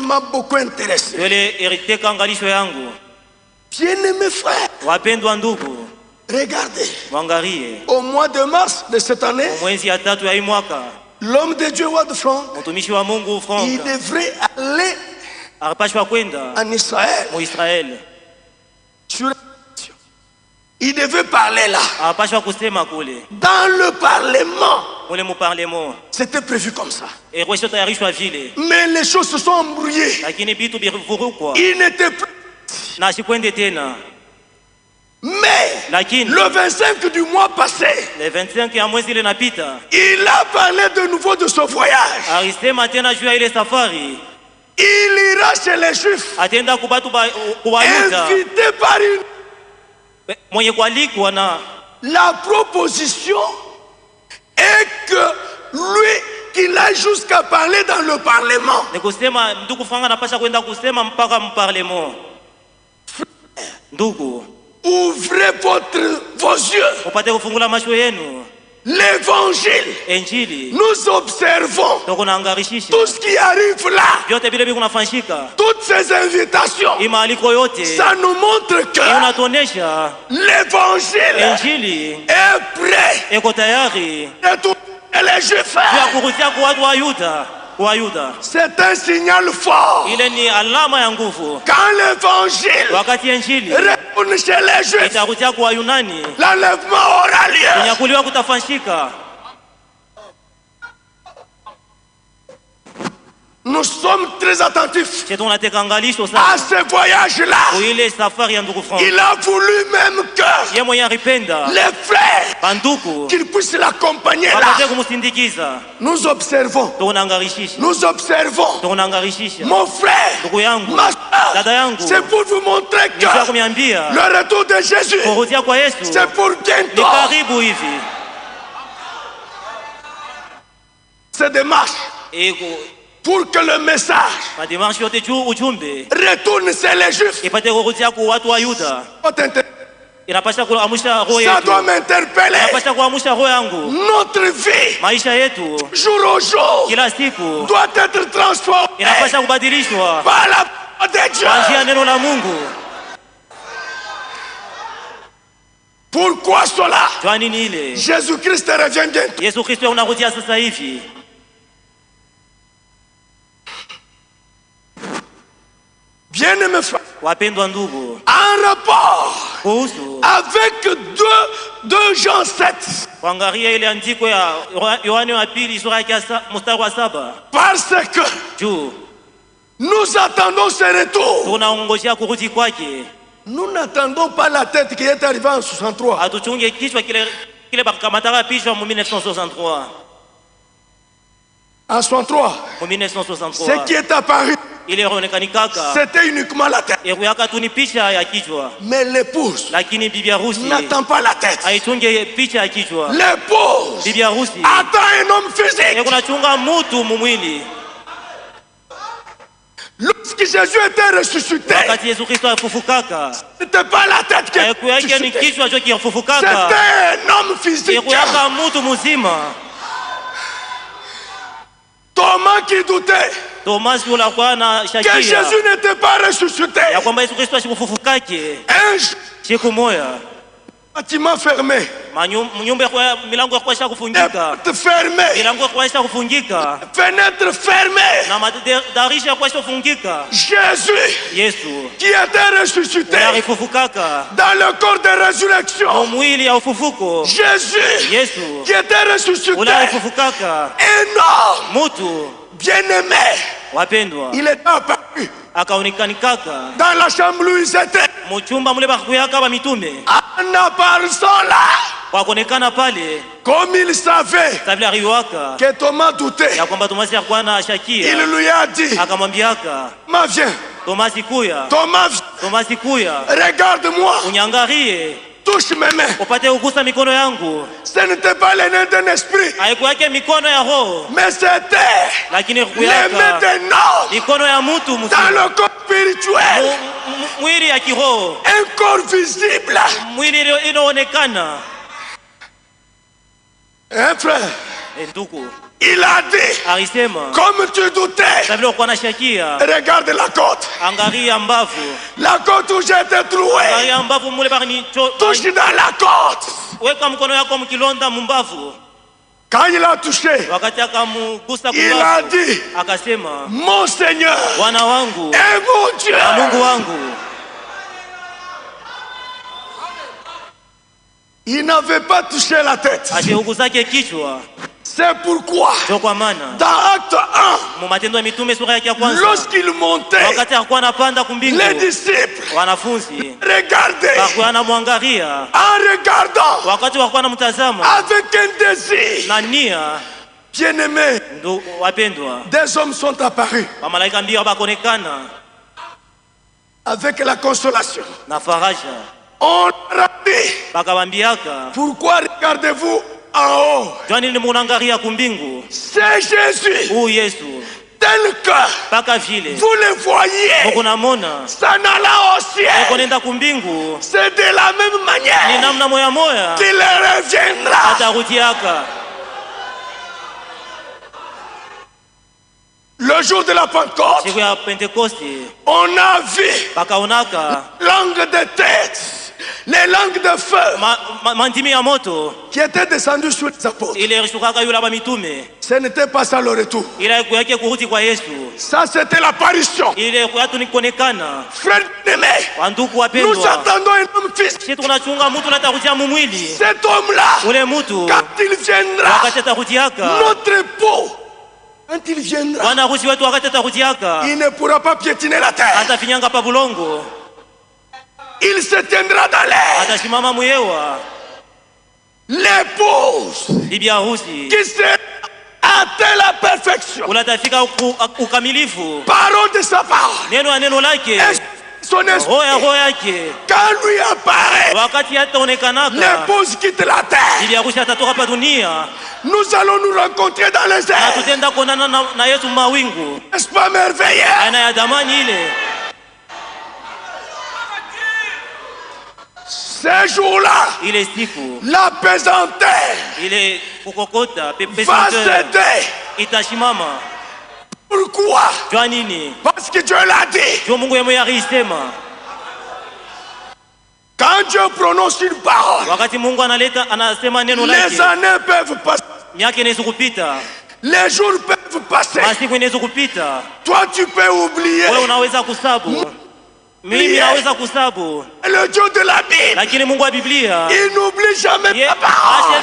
m'a beaucoup intéressé. Bien-aimés frères, regardez, au mois de mars de cette année, l'homme de Dieu Wadfrank, il devrait aller en Israël. Il devait parler là. Dans le Parlement. C'était prévu comme ça. Mais les choses se sont embrouillées. Il n'était plus. Mais le 25 du mois passé, il a parlé de nouveau de ce voyage. Il ira chez les Juifs, invité par une. La proposition est que lui, qu'il aille jusqu'à parler dans le Parlement. Ouvrez vos yeux. L'évangile, nous observons tout ce qui arrive là. Toutes ces invitations, ça nous montre que l'évangile est prêt. Et les Juifs, c'est un signal fort. Quand l'évangile retourne chez les Juifs, l'enlèvement aura lieu. Nous sommes très attentifs à ce voyage-là. Il a voulu même que les frères qu'ils puissent l'accompagner là. Nous observons. Mon frère, ma soeur, c'est pour vous montrer que le retour de Jésus, c'est pour bientôt. C'est des marches pour que le message retourne chez les Juifs. Ça doit m'interpeller. Notre vie, jour au jour, doit être transformée par la parole de Dieu. Pourquoi cela? Jésus-Christ revient bientôt. Bien-aimés frères, en rapport avec 2 Jean 7, parce que nous attendons ce retour. Nous n'attendons pas la tête qui est arrivée en 63. En 63, ce qui est apparu, c'était uniquement la tête. Mais l'épouse n'attend pas la tête. L'épouse attend un homme physique. Lorsque Jésus était ressuscité, ce n'était pas la tête qui était ressuscitée. C'était un homme physique. Thomas qui doutait que Jésus n'était pas ressuscité. Un bâtiment fermé, porte fermée, fenêtre fermée. Jésus qui était ressuscité dans le corps de résurrection. Jésus qui était ressuscité, énorme, bien-aimé. Il est apparu dans la chambre où ils étaient, en apparaissant là, comme il savait que Thomas doutait, il lui a dit: Thomas, viens. Thomas, regarde-moi. Touche mes mains. Ce n'était pas les mains d'un esprit, mais c'était les mains d'un homme dans le corps spirituel. Un corps visible. Un frère, Il a dit, comme tu doutais, regarde la côte. La côte où j'ai été troué. Touche dans la côte. Quand il a touché, il a dit, mon Seigneur et mon Dieu. Il n'avait pas touché la tête. C'est pourquoi dans Acte 1, lorsqu'il montait, les disciples regardaient, en regardant avec un désir. Bien-aimés, des hommes sont apparus avec la consolation. On a dit, pourquoi regardez-vous en haut? C'est Jésus. Tel que vous le voyez, ça n'alla au ciel. C'est de la même manière qu'il reviendra. Le jour de la Pentecôte, on a vu langue de tête, les langues de feu qui étaient descendues sur les apôtres. Ce n'était pas ça le retour. Ça c'était l'apparition. Frère aimé, nous attendons un homme physique. Cet homme-là, quand il viendra, notre époux, quand il viendra, il ne pourra pas piétiner la terre. Il se tiendra dans l'air. L'épouse qui sera atteint la perfection. Parole de sa part. Son esprit. Quand lui apparaît, l'épouse quitte la terre. Nous allons nous rencontrer dans les airs. N'est-ce pas merveilleux? Ces jours-là, la pesanteur va céder. Pourquoi? Parce que Dieu l'a dit. Quand Dieu prononce une parole, les années peuvent passer. Les jours peuvent passer. Toi tu peux oublier. Le Dieu de la Bible, il n'oublie jamais ta parole.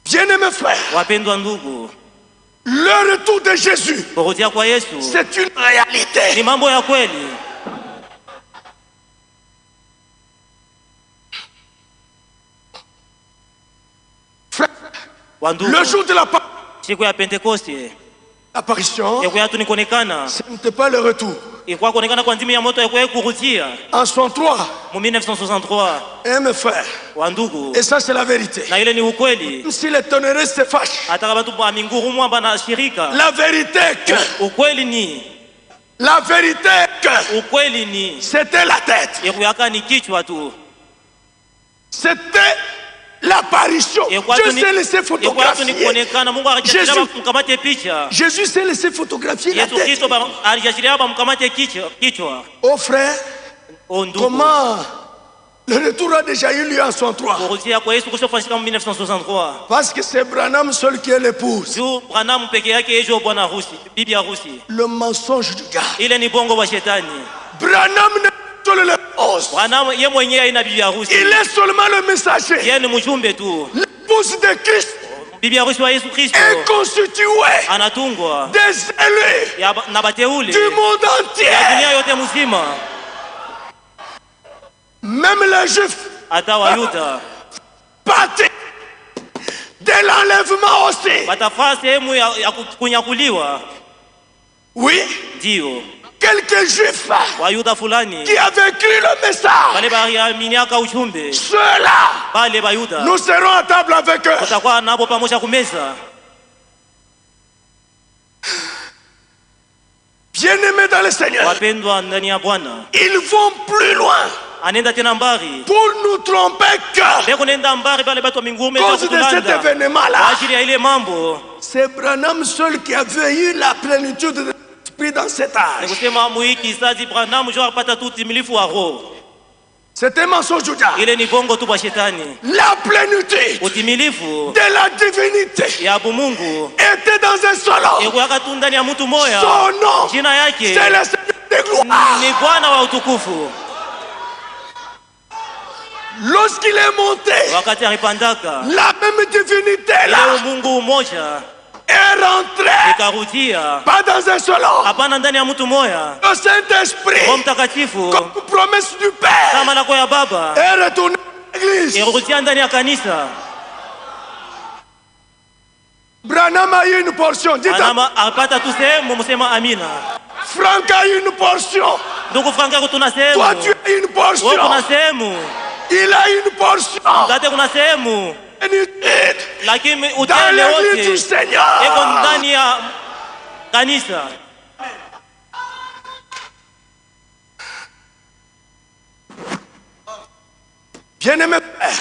Bien-aimés frères, le retour de Jésus, c'est une réalité. Frère, le jour de l'apparition, ce n'était pas le retour. En 1963, mes frères, et ça c'est la vérité. Si les tonnerres se fâchent, la vérité que c'était la tête. C'était l'apparition. Dieu s'est laissé photographier. Jésus s'est laissé photographier la tête. Oh frère, comment le retour a déjà eu lieu en 1963? Parce que c'est Branham seul qui est l'épouse. Le mensonge du gars. Branham ne l'épouse. Il est seulement le messager. L'épouse de Christ est constituée des élus du monde entier. Même les Juifs partent de l'enlèvement aussi. Oui. Quelques Juifs qui avaient cru le message, ceux-là, nous serons à table avec eux. Bien-aimés dans le Seigneur, ils vont plus loin. pour nous tromper que cause de cet événement-là, c'est Branham seul qui avait eu la plénitude de l'esprit dans cet âge. C'était un mensonge. La plénitude de la divinité était dans un seul homme. Son nom, c'est le Seigneur de gloire. Lorsqu'il est monté, la même divinité là est rentrée, pas dans un seul homme. Le Saint-Esprit, comme promesse du Père, est retourné à l'église. Branham a eu une portion. Franck a eu une portion. Toi tu as une portion. Il a une portion. Dans l'église du Seigneur. Bien-aimé Père,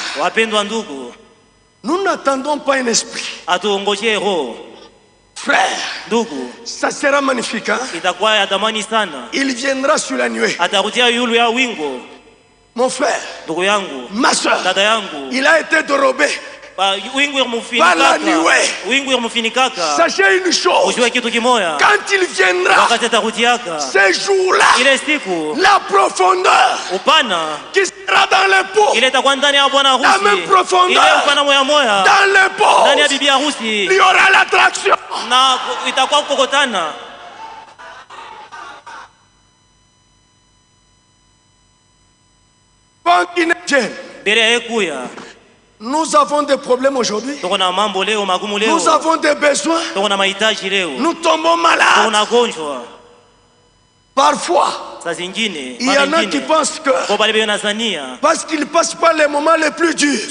nous n'attendons pas un esprit. Frère, ça sera magnifique. Hein? Il viendra sur la nuée. Mon frère, ma soeur, il a été dérobé par la nuée. Sachez une chose, quand il viendra, ces jours-là, la profondeur qui sera dans les pots, la même profondeur dans les pots, il y aura l'attraction. Nous avons des problèmes aujourd'hui. Nous avons des besoins. Nous tombons malades. Parfois, il y en a qui pensent que parce qu'ils passent par les moments les plus durs,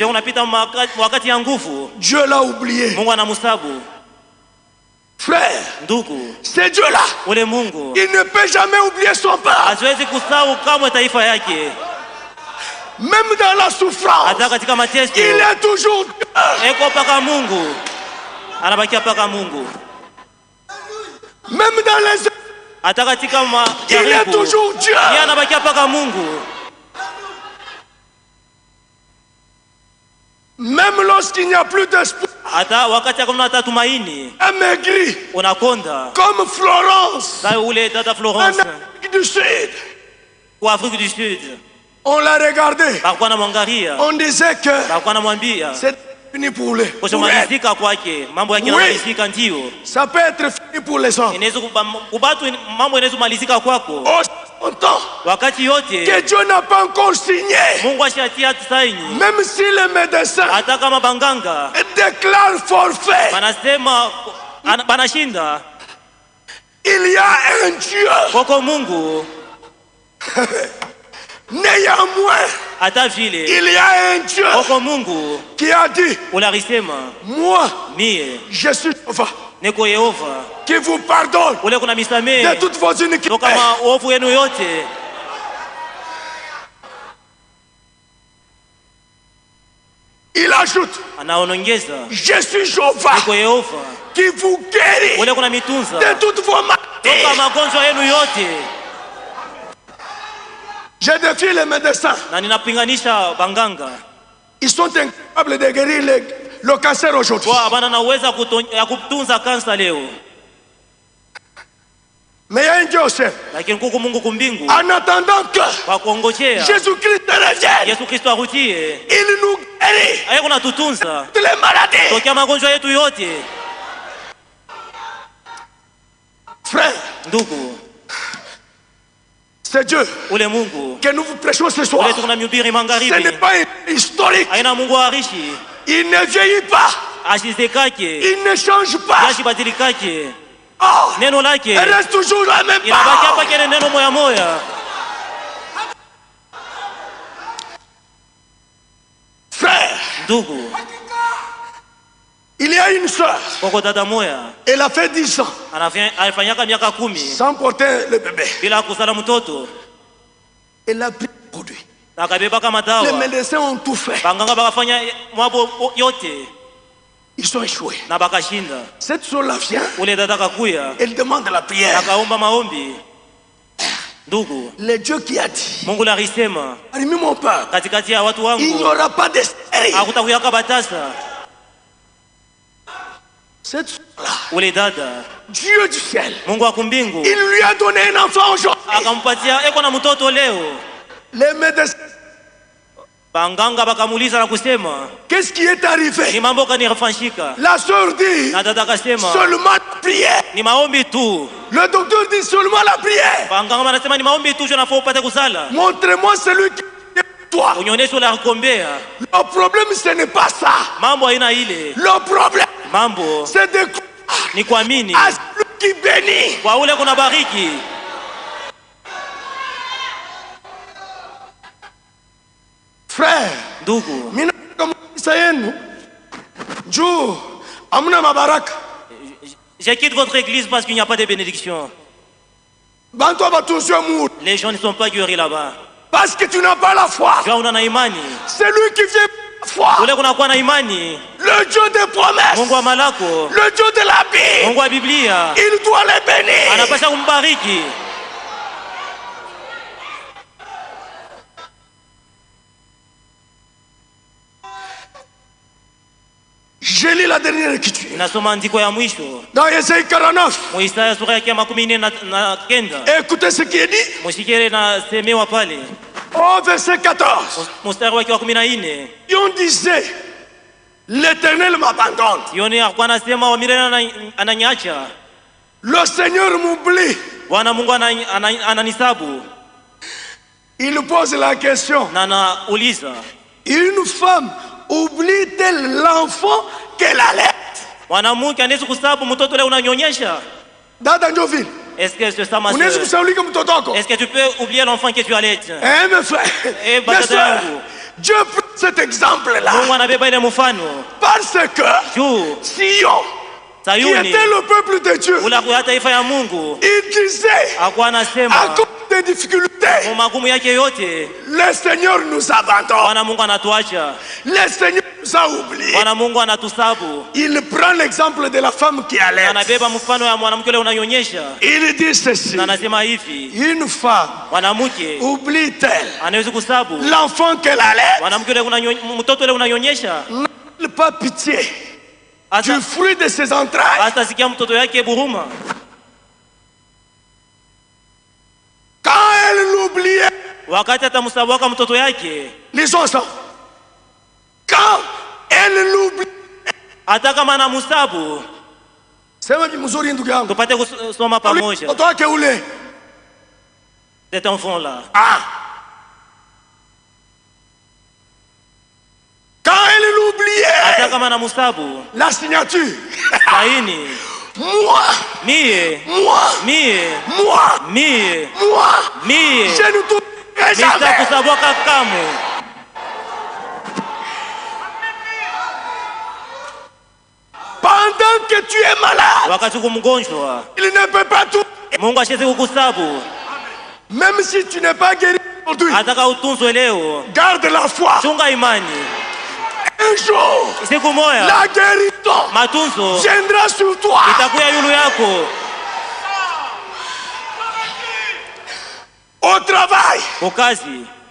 Dieu l'a oublié. Frère, c'est Dieu là. Il ne peut jamais oublier son peuple. Même dans la souffrance, il est toujours Dieu. Même dans les il est toujours Dieu. Même lorsqu'il n'y a plus d'espoir, amaigri, comme Florence, en Afrique du Sud. On l'a regardé. On disait que c'est fini pour les. Oui. Ça peut être fini pour les hommes. Que Dieu n'a pas encore signé. Même si les médecins déclarent forfait, il y a un Dieu. Néanmoins, il y a un Dieu qui a dit, moi, je suis Jéhovah, qui vous pardonne de toutes vos iniquités. Il ajoute, je suis Jéhovah, qui vous guérit de toutes vos maladies. Je défie les médecins. Ils sont incapables de guérir le cancer aujourd'hui. Mais il y a un Dieu au ciel. En attendant que Jésus-Christ revienne, il nous guérit toutes les maladies. Frère, c'est Dieu que nous vous prêchons ce soir. Ce n'est pas historique. Il ne vieillit pas. Il ne change pas. Oh, elle reste toujours la même parole. Frère, il y a une soeur. Elle a fait 10 ans sans porter le bébé. Elle a pris le produit. Les médecins ont tout fait. Ils sont échoués. Cette soeur-là vient. Elle demande la prière. Le Dieu qui a dit, parmi mon peuple, il n'y aura pas de stérile. Cette soeur-là, Dieu du ciel, il lui a donné un enfant aujourd'hui. Les médecins, qu'est-ce qui est arrivé? La soeur dit seulement la prière. Le docteur dit seulement la prière. Montrez-moi celui qui est toi. Le problème ce n'est pas ça. Le problème c'est de croire à celui qui bénit. Frère, je quitte votre église parce qu'il n'y a pas de bénédiction. Les gens ne sont pas guéris là-bas. Parce que tu n'as pas la foi. C'est lui qui vient la foi. Le Dieu des promesses. Le Dieu de la Bible. Il doit les bénir. Je lis la dernière écriture. Dans Ésaïe 49. Écoutez ce qui est dit. Au verset 14. Et on disait, l'Éternel m'abandonne. Le Seigneur m'oublie. Il pose la question. Une femme oublie-t-elle l'enfant qu'elle allait? Dada Njoville, est-ce que tu peux oublier l'enfant que tu allais? Mes frères, Dieu prend cet exemple-là parce que Sion, qui était le peuple de Dieu, il disait à cause des difficultés, le Seigneur nous abandonne, le Seigneur nous a oubliés. Il prend l'exemple de la femme qui allait. Il dit ceci: une femme oublie-t-elle l'enfant qu'elle allait? N'a pas pitié du fruit de ses entrailles? Quand elle l'oubliait, lisons ensemble. Quand elle l'oubliait, cet enfant-là. Quand elle l'oubliait, la signature. Moi, je ne t'oublierai jamais. Pendant que tu es malade, il ne peut pas tout. Même si tu n'es pas guéri aujourd'hui, garde la foi. Un jour, la guérison viendra sur toi. Au travail,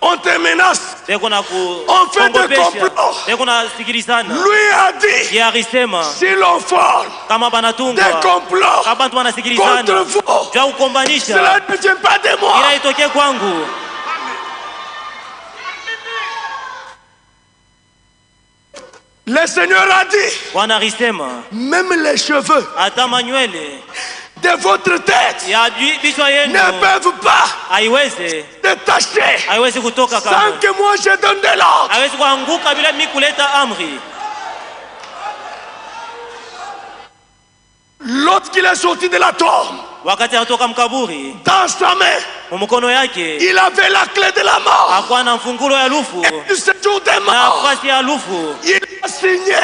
on te menace, on fait des complots. Lui a dit, si l'on forme des complots contre vous, cela ne vient pas de moi. Le Seigneur a dit, même les cheveux de votre tête ne peuvent pas détacher sans que moi je donne de l'ordre. Lorsqu'il est sorti de la tombe, dans sa main, il avait la clé de la mort. Et du séjour des morts, il a signé.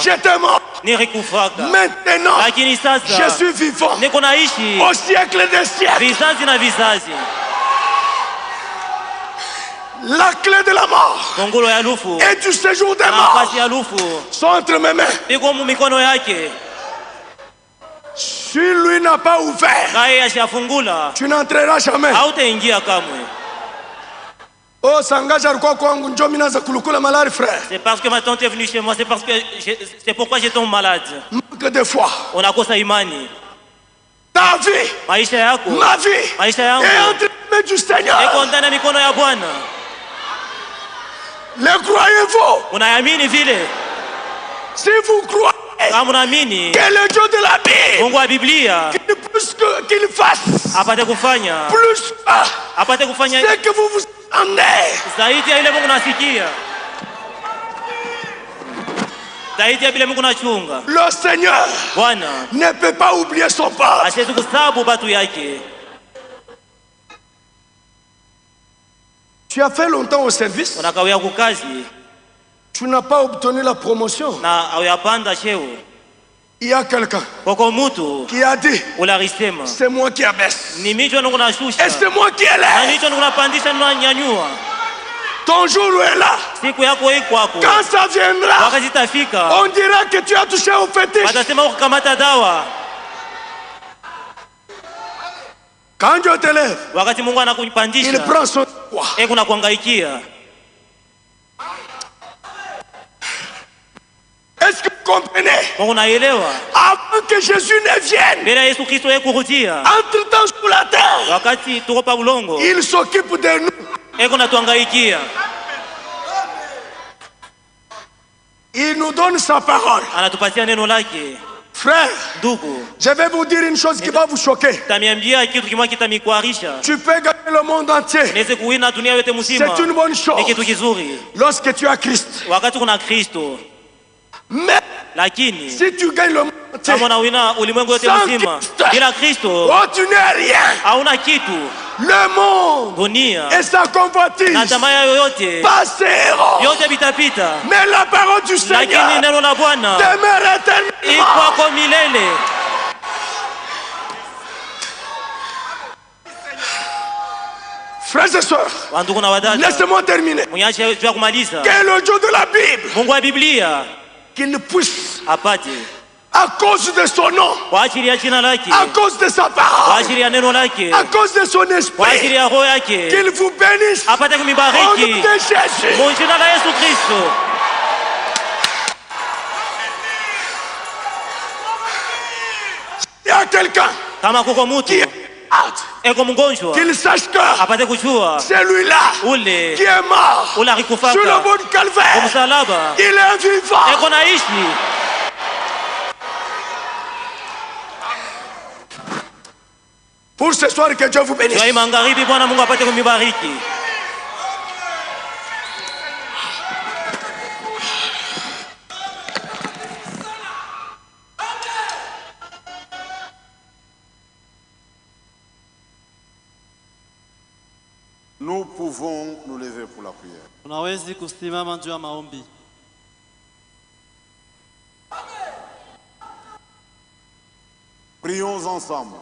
Je te mort. Maintenant, je suis vivant au siècle des siècles. La clé de la mort et du séjour des morts sont entre mes mains. Si lui n'a pas ouvert, tu n'entreras jamais. Oh, c'est parce que ma tante est venue chez moi, c'est pourquoi j'ai tombé malade. Manque de foi. Ta vie, ma vie est entre les mains du Seigneur. Le croyez-vous? Si vous croyez que le Dieu de la Bible, qu'il fasse plus c'est que vous vous entendez. Le Seigneur ne peut pas oublier son peuple. Tu as fait longtemps au service. Tu n'as pas obtenu la promotion. Il y a quelqu'un qui a dit, c'est moi qui abaisse et c'est moi qui élève. Ton jour est là. Quand ça viendra, on dira que tu as touché au fétiche. Quand Dieu t'élève, il prend son poids. Est-ce que vous comprenez? Avant que Jésus ne vienne, entre-temps sur la terre, il s'occupe de nous. Il nous donne sa parole. Frère, je vais vous dire une chose qui va vous choquer. Tu peux gagner le monde entier. C'est une bonne chose lorsque tu as Christ. Mais si tu gagnes le monde entier sans Christ, oh, tu n'es rien. Le monde et sa convoitise passeront. Mais la parole du Seigneur demeure éternellement. Frères et sœurs, laissez-moi terminer. Que le Dieu de la Bible, qu'il puisse, à cause de son nom, à cause de sa parole, à cause de son esprit, qu'il vous bénisse au nom de Jésus. Il y a quelqu'un qui est qu'il sache que celui-là qui est mort sur le bout de calvaire, il est vivant. Pour ce soir, que Dieu vous bénisse. Nous pouvons nous lever pour la prière. Prions ensemble.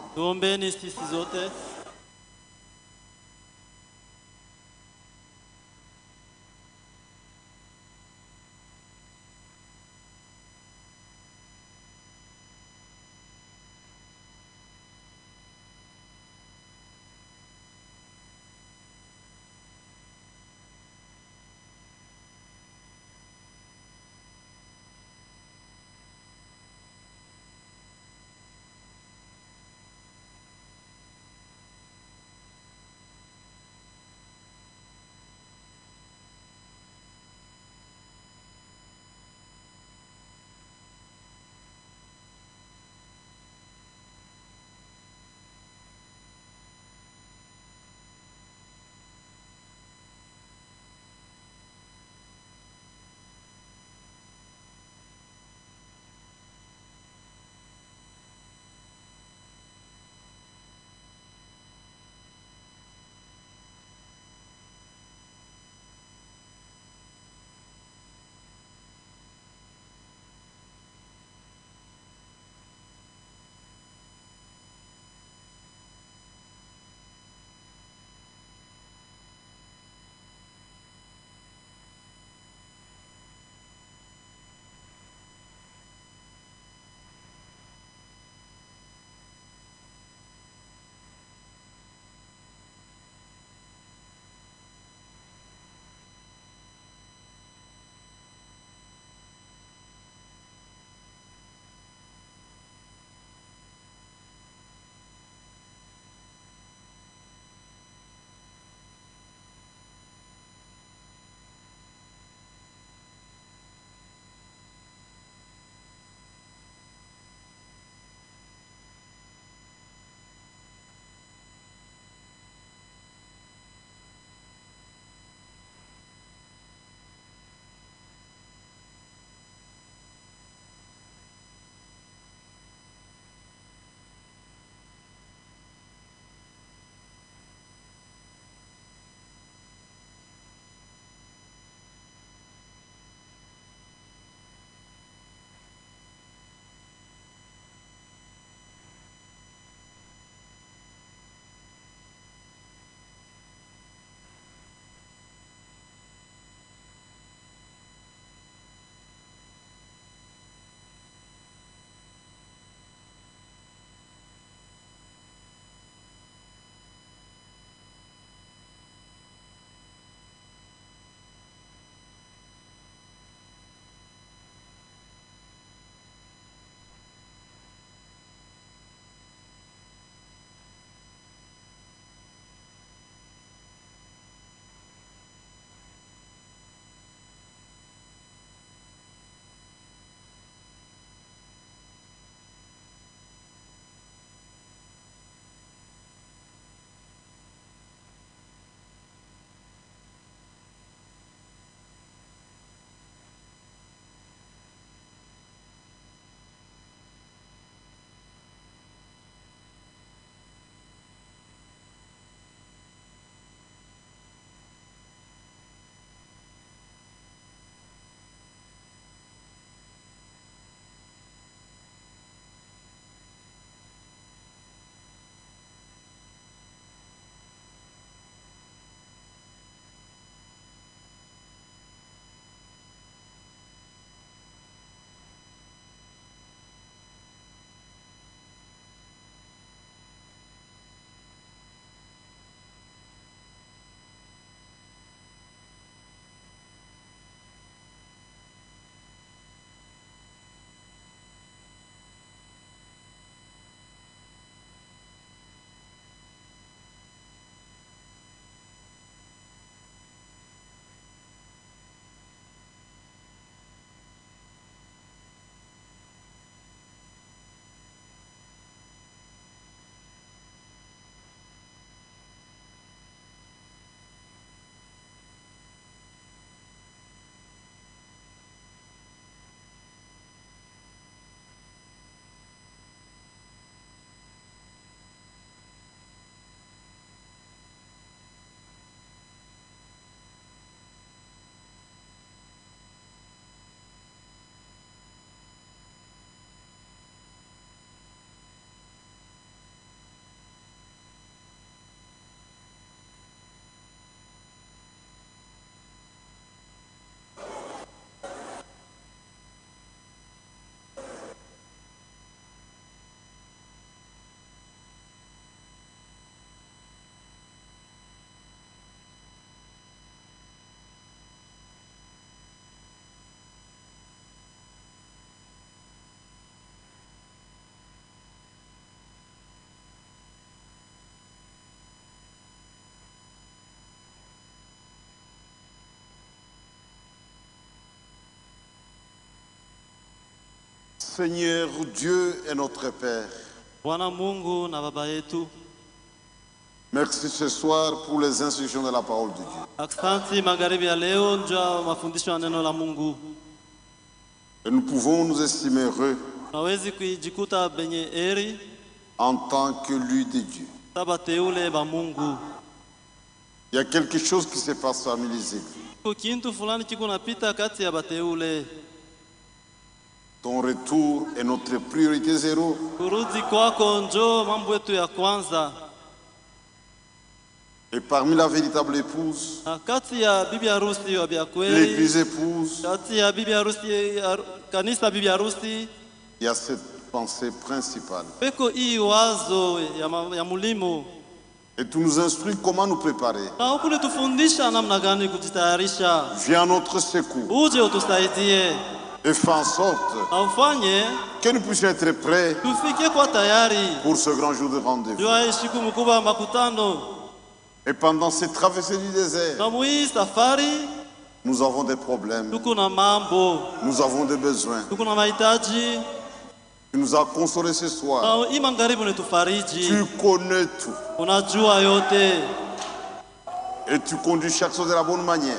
Seigneur Dieu et notre Père, merci ce soir pour les instructions de la parole de Dieu. Et nous pouvons nous estimer heureux en tant que lui de Dieu. Il y a quelque chose qui se passe parmi les églises. Ton retour est notre priorité zéro. Et parmi la véritable épouse, l'église épouse, il y a cette pensée principale. Et tu nous instruis comment nous préparer. Viens à notre secours. Et fais en sorte que nous puissions être prêts pour ce grand jour de rendez-vous. Et pendant cette traversée du désert, nous avons des problèmes, nous avons des besoins. Tu nous as consolés ce soir. Tu connais tout. Et tu conduis chaque chose de la bonne manière.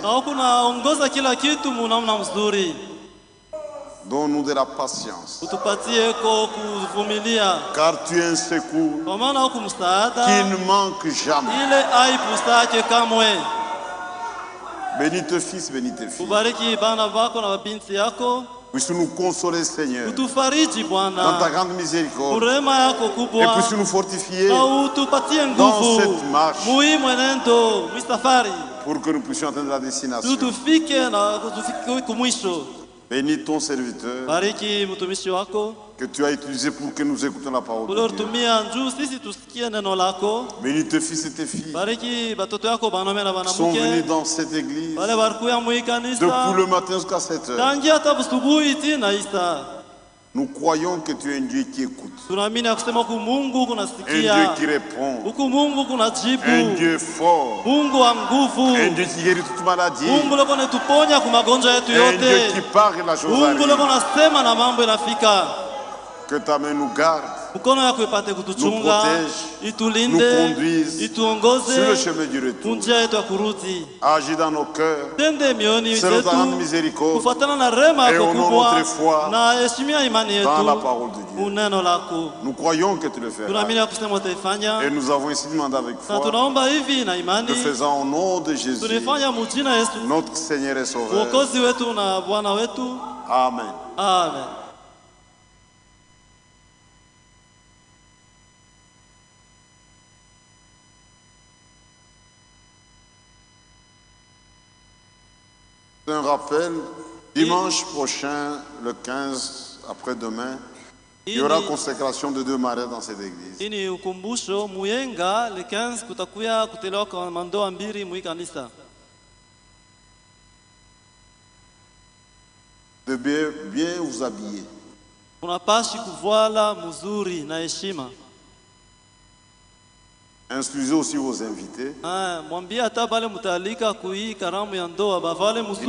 Donne-nous de la patience. Car tu es un secours qui ne manque jamais. Bénis tes fils, bénis tes filles. Puisses nous consoler, Seigneur, dans ta grande miséricorde. Et puisses nous fortifier dans cette marche pour que nous puissions atteindre la destination. Bénis ton serviteur que tu as utilisé pour que nous écoutions la parole de Dieu. Bénis tes fils et tes filles qui sont venus dans cette église depuis le matin jusqu'à 7 heures. Nous croyons que tu es un Dieu qui écoute, un Dieu qui répond, un Dieu fort, un Dieu qui guérit toute maladie, un Dieu qui parle la chose arrive. Que ta main nous garde, nous protège, nous conduise sur le chemin du retour. Agis dans nos cœurs, selon ta grande miséricorde, et honore notre foi dans la parole de Dieu. Nous croyons que tu le feras. Et nous avons ici demandé avec foi, le faisant au nom de Jésus, notre Seigneur et Sauveur. Amen. Amen. Un rappel, dimanche prochain, le 15, après-demain, il y aura consécration de 2 marais dans cette église. De bien vous habiller. Instruisez aussi vos invités. Ils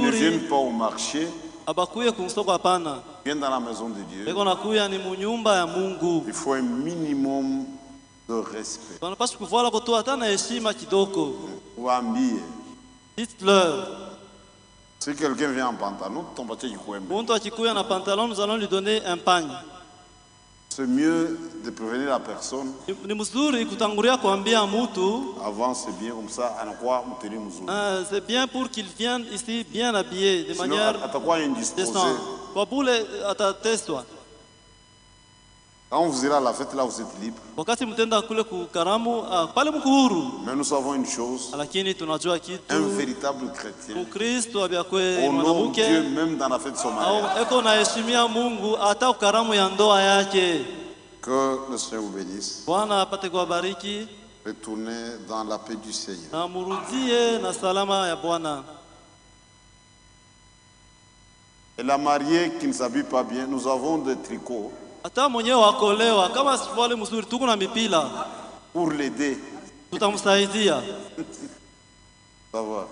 ne viennent pas au marché. Ils viennent dans la maison de Dieu. Il faut un minimum de respect. Ou habiller. Si quelqu'un vient en pantalon, nous allons lui donner un pagne. C'est mieux de prévenir la personne. Avant, c'est bien comme ça. C'est bien pour qu'il vienne ici bien habillé, de manière décente. Quand vous irez à la fête, là vous êtes libre. Mais nous savons une chose, un véritable chrétien honore Dieu même dans la fête de son mariage. Que le Seigneur vous bénisse. Retournez dans la paix du Seigneur. Et la mariée qui ne s'habille pas bien, nous avons des tricots pour l'aider. Ça va.